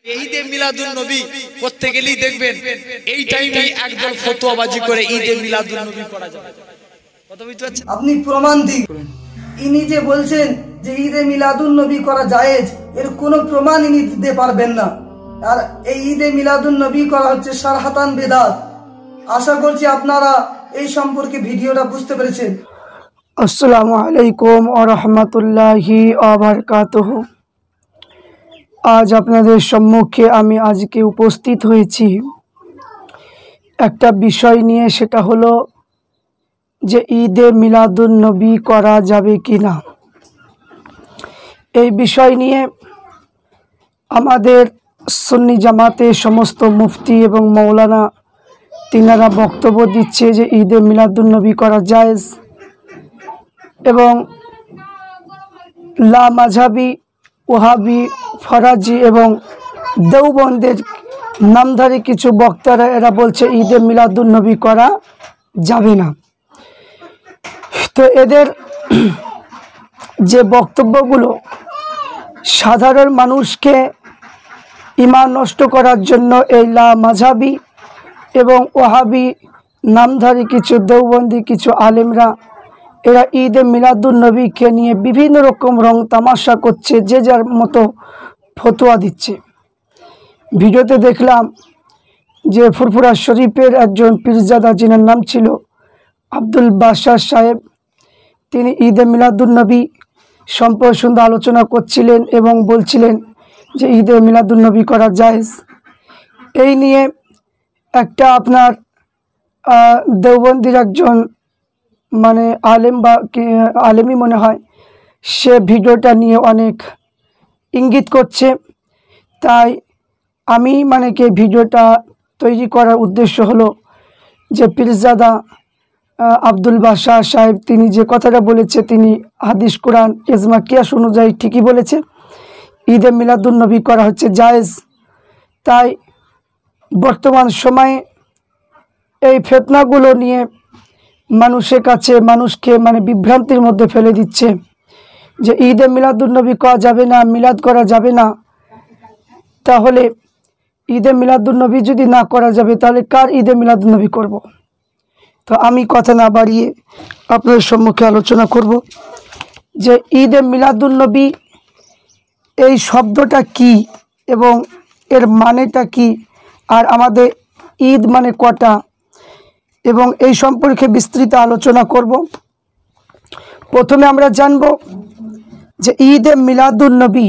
ঈদে মিলাদুন নবী করতে গেলেই দেখবেন এই টাইমে একদল ফতোয়াবাজি করে ঈদে মিলাদুন নবী করা যাবে। কথা বুঝতে পারছেন? আপনি প্রমাণ দিন। ইনি যে বলছেন যে ঈদে মিলাদুন নবী করা জায়েজ, এর কোনো প্রমাণ ইনি দিতে পারবেন না। আর এই ঈদে মিলাদুন নবী করা হচ্ছে সারহাতান বেদাত। আশা করছি আপনারা এই সম্পর্কে ভিডিওটা বুঝতে পেরেছেন। আসসালামু আলাইকুম ওয়া রাহমাতুল্লাহি ওয়া বারাকাতুহু। আজ আপনাদের সম্মুখে আমি আজকে উপস্থিত হয়েছি একটা বিষয় নিয়ে, সেটা হলো যে ঈদে মিলাদুন নবী করা যাবে কি না। এই বিষয় নিয়ে আমাদের সুন্নি জামাতে সমস্ত মুফতি এবং মৌলানা তিনারা বক্তব্য দিচ্ছে যে ঈদে মিলাদুন নবী করা জায়েজ, এবং লা মাযহাবি, ওহাবি, ফরাজি এবং দেওবন্দের নামধারী কিছু বক্তারা এরা বলছে ঈদে মিলাদুন নবী করা যাবে না। তো এদের যে বক্তব্যগুলো সাধারণ মানুষকে ঈমান নষ্ট করার জন্য এই লা মাযহাবি এবং ওহাবি নামধারী কিছু দেওবন্দি কিছু আলেমরা এরা ঈদে মিলাদুন নবীকে নিয়ে বিভিন্ন রকম রং তামাশা করছে, যে যার মতো ফতোয়া দিচ্ছে। ভিডিওতে দেখলাম যে ফুরফুরা শরীফের একজন পীরজাদা, যিনার নাম ছিল আব্দুল বাশার সাহেব, তিনি ঈদে মিলাদুন নবী সম্পর্কে সুন্দর আলোচনা করছিলেন এবং বলছিলেন যে ঈদে মিলাদুন নবী করা জায়েজ। এই নিয়ে একটা আপনার দেওবন্দির একজন মানে আলেম বা আলেমই মনে হয়, সে ভিডিওটা নিয়ে অনেক ইঙ্গিত করছে। তাই আমি মানে কি ভিডিওটা তৈরি করার উদ্দেশ্য হলো যে পীরজাদা আব্দুল বাশার সাহেব তিনি যে কথাটা বলেছে, তিনি হাদিস কোরআন ইজমা কিয়াস অনুযায়ী ঠিকই বলেছে, ঈদে মিলাদুন নবী করা হচ্ছে জায়েজ। তাই বর্তমান সময়ে এই ফিতনাগুলো নিয়ে মানুষের কাছে মানুষকে মানে বিভ্রান্তির মধ্যে ফেলে দিচ্ছে যে ঈদে মিলাদুন নবী করা যাবে না, মিলাদ করা যাবে না। তাহলে ঈদে মিলাদুন নবী যদি না করা যাবে, তাহলে কার ঈদে মিলাদুন নবী করব? তো আমি কথা না বাড়িয়ে আপনাদের সম্মুখে আলোচনা করব যে ঈদে মিলাদুন নবী এই শব্দটা কি এবং এর মানেটা কি, আর আমাদের ঈদ মানে কটা, এবং এই সম্পর্কে বিস্তৃত আলোচনা করব। প্রথমে আমরা জানব যে ঈদে মিলাদুন নবী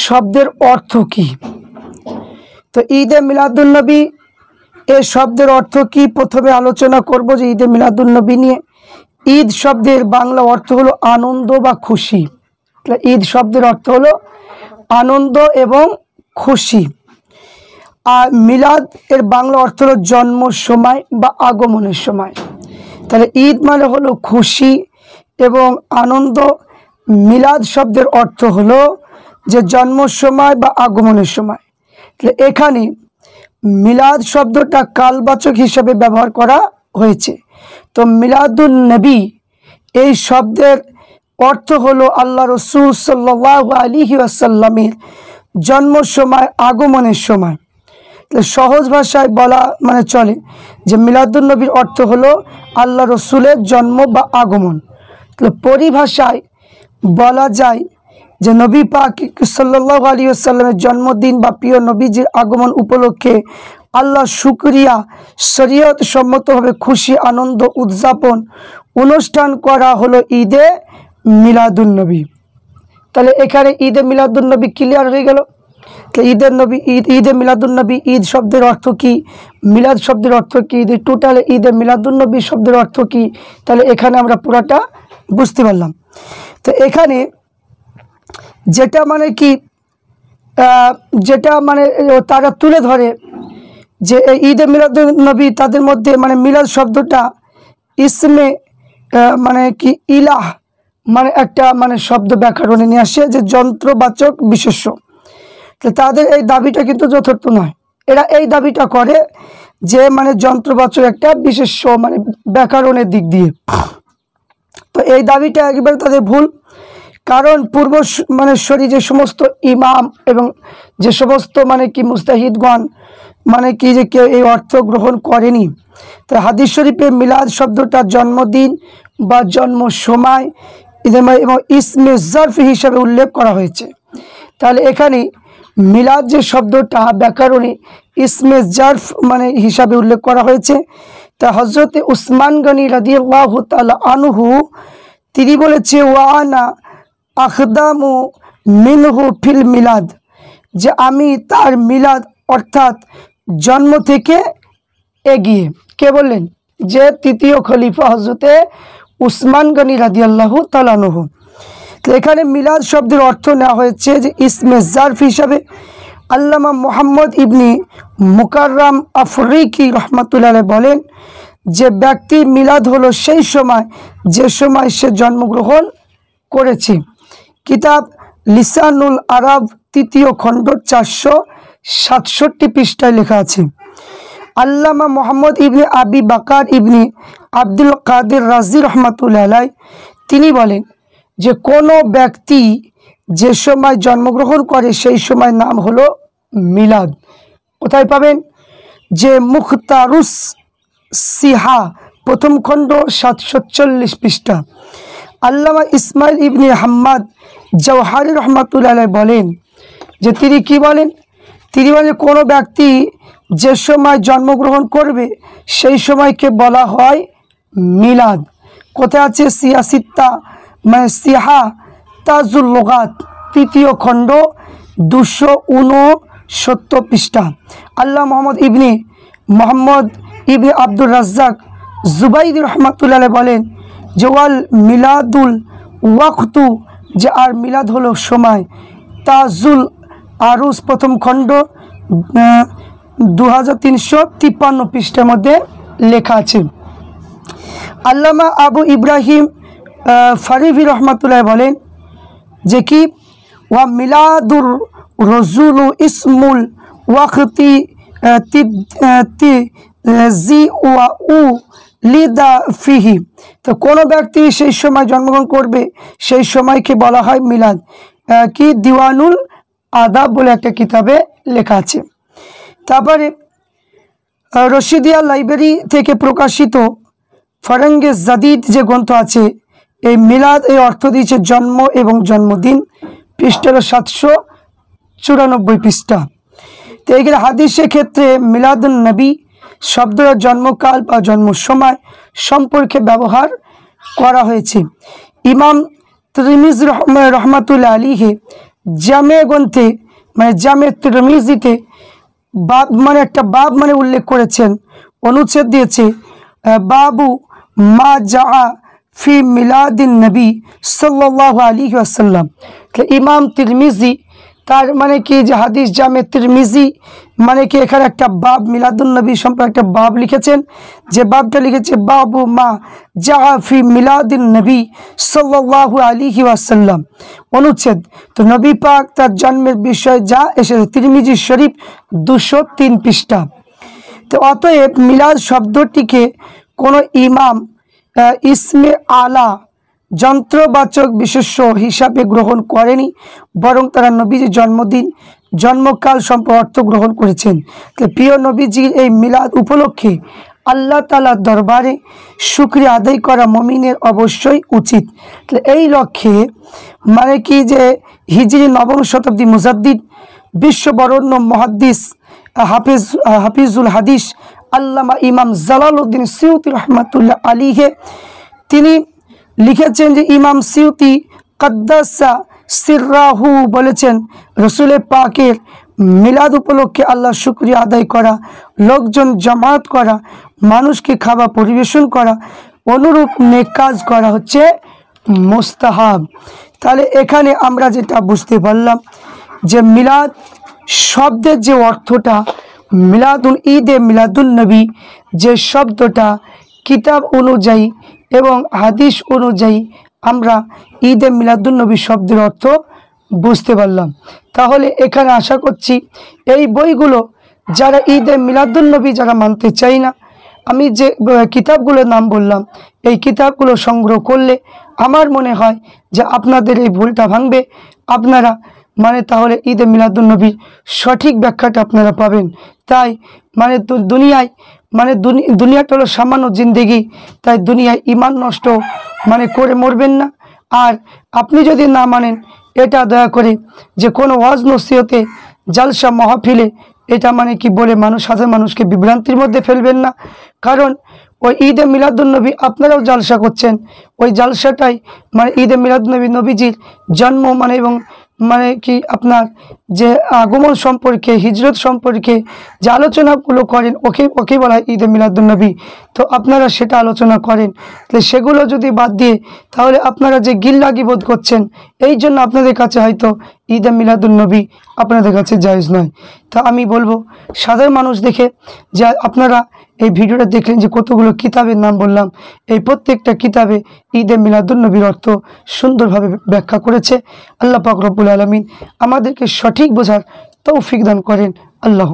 শব্দের অর্থ কি। তো ঈদে মিলাদুন নবী এই শব্দের অর্থ কি প্রথমে আলোচনা করব যে ঈদে মিলাদুন নবী নিয়ে। ঈদ শব্দের বাংলা অর্থ হলো আনন্দ বা খুশি। ঈদ শব্দের অর্থ হলো আনন্দ এবং খুশি। আর মিলাদ এর বাংলা অর্থ হলো জন্মের সময় বা আগমনের সময়। তাহলে ঈদ মানে হলো খুশি এবং আনন্দ। মিলাদ শব্দের অর্থ হলো যে জন্মের সময় বা আগমনের সময়। তাহলে এখানে মিলাদ শব্দটা কালবাচক হিসাবে ব্যবহার করা হয়েছে। তো মিলাদুন নবী এই শব্দের অর্থ হলো আল্লাহ রসুল সাল্লাল্লাহু আলাইহি ওয়াসাল্লামের জন্মের সময়, আগমনের সময়। সহজ ভাষায় বলা মানে চলে যে মিলাদুন নবীর অর্থ হলো আল্লাহ রসুলের জন্ম বা আগমন। পরিভাষায় বলা যায় যে নবী পাক সাল্লাল্লাহু আলাইহি ওয়াসাল্লামের জন্মদিন বা প্রিয় নবীজির আগমন উপলক্ষে আল্লাহ শুকরিয়া শরীয়ত সম্মতভাবে খুশি আনন্দ উদযাপন অনুষ্ঠান করা হলো ঈদে মিলাদুন নবী। তাহলে এখানে ঈদে মিলাদুন নবী ক্লিয়ার হয়ে গেল। তো ঈদে মিলাদুন নবী, ঈদ শব্দের অর্থ কি, মিলাদ শব্দের অর্থ কি, টোটালে ঈদে মিলাদুন নবী শব্দের অর্থ কি, তাহলে এখানে আমরা পুরাটা বুঝতে পারলাম। তো এখানে যেটা মানে কি যেটা মানে তারা তুলে ধরে যে ঈদে মিলাদুন নবী, তাদের মধ্যে মানে মিলাদ শব্দটা ইসমে মানে কি ইলাহ মানে একটা মানে শব্দ ব্যাকরণে নিয়ে আসে যে যন্ত্রবাচক বিশেষ্য। তাদের এই দাবিটা কিন্তু যথার্থ নয়। এরা এই দাবিটা করে যে মানে যন্ত্রবাচক একটা বিশেষ্য মানে ব্যাকরণের দিক দিয়ে। তো এই দাবিটা একেবারে তাদের ভুল। কারণ পূর্বশ্বরী যে সমস্ত ইমাম এবং যে সমস্ত মুস্তাহিদগণ যে কেউ এই অর্থ গ্রহণ করেনি। তো হাদিস শরীফে মিলাদ শব্দটা জন্মদিন বা জন্ম সময় এবং ইসমে জরফ হিসাবে উল্লেখ করা হয়েছে। তাহলে এখানে মিলাদ যে শব্দটা ব্যাকরণে ইসমে জরফ হিসাবে উল্লেখ করা হয়েছে। তা হযরত উসমান গনি রাদিয়াল্লাহু তাআলা আনহু তিনি বলেছে ওয়ানা আখদামু মিনহু ফিল মিলাদ, যে আমি তার মিলাদ অর্থাৎ জন্ম থেকে এগিয়ে। কে বললেন? যে তৃতীয় খলিফা হযরতে উসমান গনি রাদিয়াল্লাহু তাআলা আনহু। তো এখানে মিলাদ শব্দের অর্থ নেওয়া হয়েছে যে ইসমে জারফ হিসাবে। আল্লামা মুহাম্মদ ইবনি মুকাররম আফরিকি রহমাতুল্লাহ আলাইহি বলেন যে ব্যক্তির মিলাদ হলো সেই সময় যে সময় সে জন্মগ্রহণ করেছে। কিতাব লিসানুল আরব 3য় খণ্ড 467 পৃষ্ঠায় লেখা আছে। আল্লামা মোহাম্মদ ইবনে আবি বাকার ইবনে আব্দুল কাদের রাজি রহমাতুল্লাহ আলাইহি তিনি বলেন যে কোনো ব্যক্তি যে সময় জন্মগ্রহণ করে সেই সময় নাম হলো মিলাদ। কোথায় পাবেন? যে মুখতারুস সিহা 1ম খণ্ড 740 পৃষ্ঠা। আল্লামা ইসমাইল ইবনে হাম্মাদ জওহারি রহমাতুল্লাহ আলাইহি বলেন যে তিনি কি বলেন? তিনি বলেন কোনো ব্যক্তি যে সময় জন্মগ্রহণ করবে সেই সময়কে বলা হয় মিলাদ। কোথায় আছে? সিয়াসিত্তা সিহা তাজুল লুগাত 3য় খণ্ড 269 পৃষ্ঠা। আল্লাহ মোহাম্মদ ইবনে আব্দুর রাজ্জাক জুবাইদি রহমাতুল্লাহ আলাইহি বলেন যে ওয়াল মিলাদুল ওয়াক্তু, যে আর মিলাদ হলো সময়। তাজুল আরুস 1ম খণ্ড 2353 পৃষ্ঠার মধ্যে লেখা আছে। আল্লামা আবু ইব্রাহিম ফারিভি রহমাতুল্লাহ বলেন যে কি ওয়া মিলাদুর রজুলু ইসমুল ওয়াক্তি জি ওয়া উ লিদা ফিহি। তো কোনো ব্যক্তি সেই সময় জন্মগ্রহণ করবে সেই সময়কে বলা হয় মিলাদ। কি দিওয়ানুল আদাব বলে একটা কিতাবে লেখা আছে। তারপরে রশিদিয়া লাইব্রেরি থেকে প্রকাশিত ফরঙ্গে জাদিদ যে গ্রন্থ আছে, এই মিলাদ এই অর্থ দিয়েছে জন্ম এবং জন্মদিন। পৃষ্ঠা 794 পৃষ্ঠা। তো এইখানে হাদিসের ক্ষেত্রে মিলাদুন নবী শব্দটা জন্মকাল বা জন্ম সময় সম্পর্কে ব্যবহার করা হয়েছে। ইমাম তিরমিজি রহমাতুল্লাহ আলাইহি জামে গ্রন্থে জামে তিরমিজিতে বাব একটা বাব উল্লেখ করেছেন, অনুচ্ছেদ দিয়েছে বাবু মা জা ফি মিলাদিন নবী সাল্লাল্লাহু আলাইহি ওয়াসাল্লাম। ইমাম তিরমিজি তার কি যে হাদিস জামে তিরমিজি কি এখানে একটা বাব মিলাদুন নবী সম্পর্কে একটা বাব লিখেছেন, যে বাবটা লিখেছে বাবু মা জা ফি মিলাদিন নবী সাল্লাল্লাহু আলাইহি ওয়াসাল্লাম। অনুচ্ছেদ তো নবী পাক তার জন্মের বিষয়ে যা এসেছে, তিরমিজি শরীফ 203 পৃষ্ঠা। তো অতএব মিলাদ শব্দটিকে কোনো ইমাম ইসমে আলা যন্ত্রবাচক বিশেষ্য হিসাবে গ্রহণ করেনি, বরং তারা নবীজির জন্মদিন জন্মকাল সম্পর্কে অর্থ গ্রহণ করেছেন। প্রিয় নবীজির এই মিলাদ উপলক্ষে আল্লাহ তাআলার দরবারে শুকরিয়া আদায় করা মুমিনের অবশ্যই উচিত। এই লক্ষ্যে কি যে হিজরি 9ম শতাব্দী মুজাদ্দিদ বিশ্ববরণ্য মুহাদ্দিস হাফিজুল হাদিস আল্লামা ইমাম জালালউদ্দিন সিউতি রহমাতুল্লাহ আলাইহি তিনি লিখেছেন যে ইমাম সিউতি কাদ্দাসা সিররাহু বলেছেন রসুল পাকের মিলাদ উপলক্ষে আল্লাহ শুকরিয়া আদায় করা, লোকজন জামাত করা, মানুষকে খাবার পরিবেশন করা, অনুরূপ নেক কাজ করা হচ্ছে মুস্তাহাব। তাহলে এখানে আমরা যেটা বুঝতে পারলাম যে মিলাদ শব্দের যে অর্থটা মিলাদুল ঈদে মিলাদুন নবী, যে শব্দটা কিতাব অনুযায়ী এবং হাদিস অনুযায়ী আমরা ঈদে মিলাদুন নবী শব্দের অর্থ বুঝতে পারলাম। তাহলে এখানে আশা করছি এই বইগুলো যারা ঈদে মিলাদুন নবী যারা মানতে চাই না, আমি যে কিতাবগুলোর নাম বললাম এই কিতাবগুলো সংগ্রহ করলে আমার মনে হয় যে আপনাদের এই ভুলটা ভাঙবে, আপনারা মানে তাহলে ঈদে মিলাদুন্নবীর সঠিক ব্যাখ্যাটা আপনারা পাবেন। তাই মানে দুনিয়ায় মানে দুনিয়াটা হলো সামান্য জিন্দেগি, তাই দুনিয়ায় ঈমান নষ্ট মানে করে মরবেন না। আর আপনি যদি না মানেন এটা দয়া করে যে কোনো ওয়াজ নসিহতে জালসা মাহফিলে এটা মানে কি বলে সাধারণ মানুষকে বিভ্রান্তির মধ্যে ফেলবেন না। কারণ ওই ঈদে মিলাদুন্নবী আপনারাও জালসা করছেন, ওই জালসাটাই মানে ঈদে মিলাদুন্নবী নবীজির জন্ম মানে এবং মানে কি আপনার যে আগমন সম্পর্কে, হিজরত সম্পর্কে যে আলোচনাগুলো করেন ওকে বলা হয় ঈদে মিলাদুন্নবী। তো আপনারা সেটা আলোচনা করেন, তাহলে সেগুলো যদি বাদ দিয়ে তাহলে আপনারা যে গিল্লাগি বোধ করছেন এই জন্য আপনাদের কাছে হয়তো ঈদে মিলাদুন্নবী আপনাদের কাছে জায়েজ নয়। তা আমি বলবো সাধারণ মানুষ দেখে যে আপনারা এই ভিডিওটা দেখলেন যে কতগুলো কিতাবের নাম বললাম, এই প্রত্যেকটা কিতাবে ঈদে মিলাদুন্নবীর অর্থ সুন্দরভাবে ব্যাখ্যা করেছে। আল্লাহ পাক রব্বুল আলামিন আমাদেরকে সঠিক বোঝার তৌফিক দান করেন। আল্লাহ।